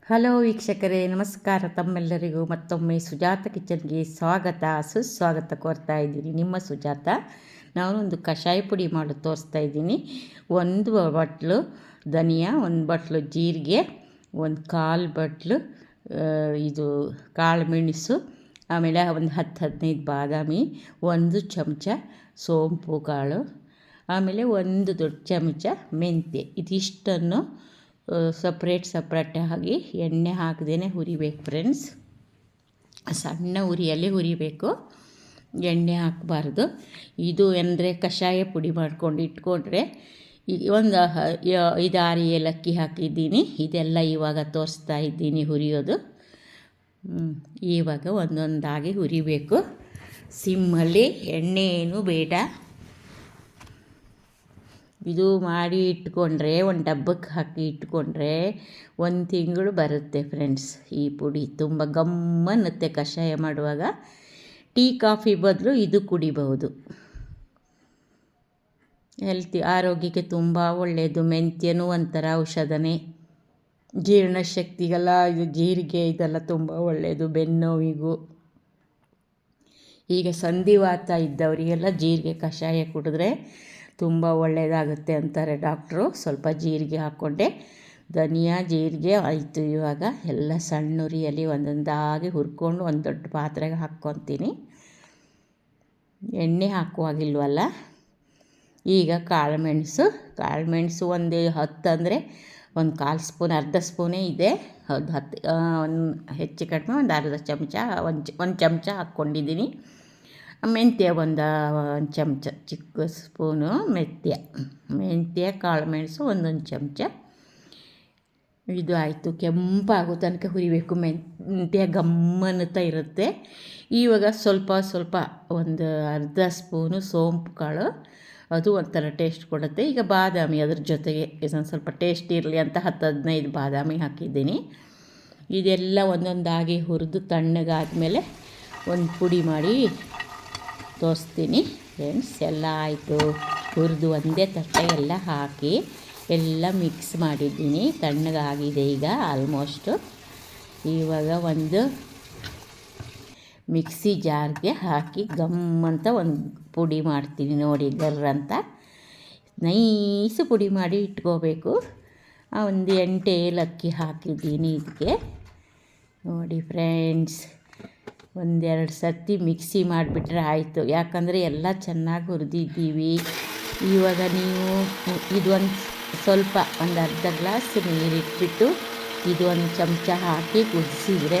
Hello ವೀಕ್ಷಕರೇ, ನಮಸ್ಕಾರ. ತಮ್ಮೆಲ್ಲರಿಗೂ ಮತ್ತೊಮ್ಮೆ ಸುಜಾತ ಕಿಚನ್ಗೆ ಸ್ವಾಗತ ಸುಸ್ವಾಗತ ಕೋರ್ತಾ ಇದ್ದೀನಿ. ನಿಮ್ಮ ಸುಜಾತ. ನಾನೊಂದು ಕಷಾಯ ಪುಡಿ ಮಾಡಿ ತೋರಿಸ್ತಾ ಇದ್ದೀನಿ. 1 ಬಟ್ಲು ಧನಿಯಾ, 1 ಬಟ್ಲು ಜೀರಿಗೆ, 1/4 ಬಟ್ಲು ಇದು ಕಾಳು ಮೆಣಸು, ಆಮೇಲೆ ಒಂದು 10-15 ಬಾದಾಮಿ, 1 ಚಮಚ ಸೋಂಪು ಕಾಳು, ಆಮೇಲೆ 1 ದೊಡ್ಡ ಚಮಚ ಮೆಂತ್ಯ. ಇದಿಷ್ಟನ್ನು ಸಪ್ರೇಟ್ ಆಗಿ ಎಣ್ಣೆ ಹಾಕದೇ ಹುರಿಬೇಕು ಫ್ರೆಂಡ್ಸ್. ಸಣ್ಣ ಉರಿಯಲ್ಲಿ ಹುರಿಬೇಕು, ಎಣ್ಣೆ ಹಾಕಬಾರ್ದು. ಇದು ಅಂದರೆ ಕಷಾಯ ಪುಡಿ ಮಾಡ್ಕೊಂಡು ಇಟ್ಕೊಂಡ್ರೆ ಒಂದು 5-6 ಏಲಕ್ಕಿ ಹಾಕಿದ್ದೀನಿ. ಇದೆಲ್ಲ ಇವಾಗ ತೋರಿಸ್ತಾ ಇದ್ದೀನಿ ಹುರಿಯೋದು. ಇವಾಗ ಒಂದೊಂದಾಗಿ ಹುರಿಬೇಕು ಸಿಮ್ಮಲ್ಲಿ. ಎಣ್ಣೆ ಏನು ಬೇಡ. ಇದು ಮಾಡಿ ಇಟ್ಕೊಂಡ್ರೆ, ಒಂದು ಡಬ್ಬಕ್ಕೆ ಹಾಕಿ ಇಟ್ಕೊಂಡ್ರೆ 1 ತಿಂಗಳು ಬರುತ್ತೆ ಫ್ರೆಂಡ್ಸ್. ಈ ಪುಡಿ ತುಂಬ ಗಮ್ಮನ್ನುತ್ತೆ. ಕಷಾಯ ಮಾಡುವಾಗ ಟೀ ಕಾಫಿ ಬದಲು ಇದು ಕುಡಿಬಹುದು. ಆರೋಗ್ಯಕ್ಕೆ ತುಂಬ ಒಳ್ಳೆಯದು. ಮೆಂತ್ಯನೂ ಒಂಥರ ಔಷಧನೇ. ಜೀರ್ಣಶಕ್ತಿಗೆಲ್ಲ ಇದು ಜೀರಿಗೆ ಇದೆಲ್ಲ ತುಂಬ ಒಳ್ಳೆಯದು. ಬೆನ್ನೋವಿಗೂ, ಈಗ ಸಂಧಿವಾತ ಇದ್ದವರಿಗೆಲ್ಲ ಜೀರಿಗೆ ಕಷಾಯ ಕುಡಿದ್ರೆ ತುಂಬ ಒಳ್ಳೆಯದಾಗುತ್ತೆ ಅಂತಾರೆ ಡಾಕ್ಟ್ರು. ಸ್ವಲ್ಪ ಜೀರಿಗೆ ಹಾಕ್ಕೊಂಡೆ, ಧನಿಯಾ ಜೀರಿಗೆ ಆಯಿತು. ಇವಾಗ ಎಲ್ಲ ಸಣ್ಣ ಉರಿಯಲ್ಲಿ ಒಂದೊಂದಾಗಿ ಹುರ್ಕೊಂಡು ಒಂದು ದೊಡ್ಡ ಪಾತ್ರೆಗೆ ಹಾಕ್ಕೊತೀನಿ. ಎಣ್ಣೆ ಹಾಕುವಾಗಿಲ್ವಲ್ಲ. ಈಗ ಕಾಳುಮೆಣಸು ಒಂದು 10 ಅಂದರೆ 1/4 ಸ್ಪೂನ್, ಅರ್ಧ ಸ್ಪೂನೇ ಇದೆ. 10 ಹೆಚ್ಚು ಕಡಿಮೆ ಒಂದು ಅರ್ಧ ಚಮಚ, ಒಂದು ಚಮಚ ಹಾಕ್ಕೊಂಡಿದ್ದೀನಿ. ಮೆಂತ್ಯ ಒಂದು ಚಮಚ, ಚಿಕ್ಕ ಸ್ಪೂನು ಮೆಂತ್ಯ ಕಾಳುಮೆಣಸು 1 ಚಮಚ. ಇದು ಆಯಿತು. ಕೆಂಪಾಗೋ ತನಕ ಹುರಿಬೇಕು. ಮೆಂತ್ಯ ಗಮ್ಮನ್ನುತ್ತಾ ಇರುತ್ತೆ. ಇವಾಗ ಸ್ವಲ್ಪ ಒಂದು ಅರ್ಧ ಸ್ಪೂನು ಸೋಂಪು ಕಾಳು, ಅದು ಒಂಥರ ಟೇಸ್ಟ್ ಕೊಡುತ್ತೆ. ಈಗ ಬಾದಾಮಿ ಅದ್ರ ಜೊತೆಗೆ ಇದೊಂದು ಸ್ವಲ್ಪ ಟೇಸ್ಟ್ ಇರಲಿ ಅಂತ 10-15 ಬಾದಾಮಿ ಹಾಕಿದ್ದೀನಿ. ಇದೆಲ್ಲ ಒಂದೊಂದಾಗಿ ಹುರಿದು ತಣ್ಣಗಾದಮೇಲೆ ಒಂದು ಪುಡಿ ಮಾಡಿ ತೋರಿಸ್ತೀನಿ ಫ್ರೆಂಡ್ಸ್. ಎಲ್ಲ ಆಯಿತು. ಹುರಿದು ಒಂದೇ ತಟ್ಟೆ ಎಲ್ಲ ಹಾಕಿ ಎಲ್ಲ ಮಿಕ್ಸ್ ಮಾಡಿದ್ದೀನಿ. ತಣ್ಣಗಾಗಿದೆ ಈಗ ಆಲ್ಮೋಸ್ಟು. ಇವಾಗ ಒಂದು ಮಿಕ್ಸಿ ಜಾರ್ಗೆ ಹಾಕಿ ಗಮ್ಮಂತ ಒಂದು ಪುಡಿ ಮಾಡ್ತೀನಿ ನೋಡಿ. ಗರ್ರಂತ ನೈಸು ಪುಡಿ ಮಾಡಿ ಇಟ್ಕೋಬೇಕು. ಒಂದು 8 ಏಲಕ್ಕಿ ಹಾಕಿದ್ದೀನಿ ಇದಕ್ಕೆ ನೋಡಿ ಫ್ರೆಂಡ್ಸ್. 1-2 ಸರ್ತಿ ಮಿಕ್ಸಿ ಮಾಡಿಬಿಟ್ರೆ ಆಯಿತು. ಯಾಕಂದರೆ ಎಲ್ಲ ಚೆನ್ನಾಗಿ ಹುರಿದಿದ್ದೀವಿ. ಇವಾಗ ನೀವು ಇದೊಂದು ಸ್ವಲ್ಪ ಒಂದು ಅರ್ಧ ಗ್ಲಾಸ್ ನೀರಿಟ್ಬಿಟ್ಟು ಇದು 1 ಚಮಚ ಹಾಕಿ ಕುದಿಸಿದರೆ,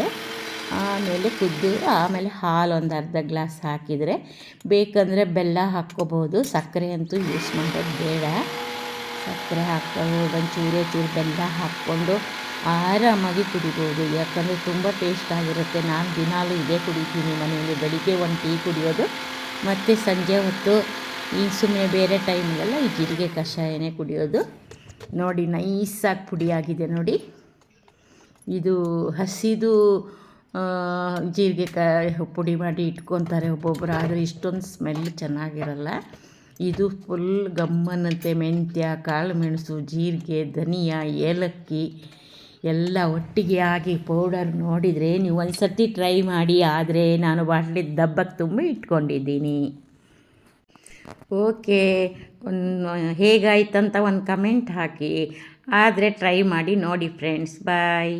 ಆಮೇಲೆ ಹಾಲು ಒಂದು ಅರ್ಧ ಗ್ಲಾಸ್ ಹಾಕಿದರೆ, ಬೇಕಂದರೆ ಬೆಲ್ಲ ಹಾಕ್ಕೋಬೋದು. ಸಕ್ಕರೆ ಅಂತೂ ಯೂಸ್ ಮಾಡೋದು ಬೇಡ. ಸಕ್ಕರೆ ಹಾಕ್ಕೊಂಡು ಒಂಚೂರು ಬೆಲ್ಲ ಹಾಕ್ಕೊಂಡು ಆರಾಮಾಗಿ ಕುಡಿಬೋದು. ಯಾಕಂದರೆ ತುಂಬ ಟೇಸ್ಟಾಗಿರುತ್ತೆ. ನಾನು ದಿನಾಲೂ ಇದೇ ಕುಡಿತೀನಿ ಮನೆಯಲ್ಲಿ. ಬೆಳಿಗ್ಗೆ 1 ಟೀ ಕುಡಿಯೋದು, ಮತ್ತು ಸಂಜೆ ಹೊತ್ತು ಈ ಸುಮ್ಮನೆ ಬೇರೆ ಟೈಮಲ್ಲೆಲ್ಲ ಈ ಜೀರಿಗೆ ಕಷಾಯನೇ ಕುಡಿಯೋದು. ನೋಡಿ ನೈಸಾಗಿ ಪುಡಿಯಾಗಿದೆ ನೋಡಿ. ಇದು ಹಸಿದು ಜೀರಿಗೆ ಪುಡಿ ಮಾಡಿ ಇಟ್ಕೊತಾರೆ ಒಬ್ಬೊಬ್ಬರು, ಆದರೆ ಇಷ್ಟೊಂದು ಸ್ಮೆಲ್ ಚೆನ್ನಾಗಿರಲ್ಲ. ಇದು ಫುಲ್ ಗಮ್ಮನ್ನಂತೆ. ಮೆಂತ್ಯ, ಕಾಳುಮೆಣಸು, ಜೀರಿಗೆ, ಧನಿಯಾ, ಏಲಕ್ಕಿ ಎಲ್ಲ ಒಟ್ಟಿಗೆ ಆಗಿ ಪೌಡರ್ ನೋಡಿದರೆ ನೀವು ಒಂದು ಸರ್ತಿ ಟ್ರೈ ಮಾಡಿ. ಆದರೆ ನಾನು ಬಾಟ್ಲಿ ದಬ್ಬಕ್ಕೆ ತುಂಬ ಇಟ್ಕೊಂಡಿದ್ದೀನಿ. ಓಕೆ, ಹೇಗಾಯ್ತಂತ ಒಂದು ಕಮೆಂಟ್ ಹಾಕಿ. ಆದರೆ ಟ್ರೈ ಮಾಡಿ ನೋಡಿ ಫ್ರೆಂಡ್ಸ್. ಬಾಯ್.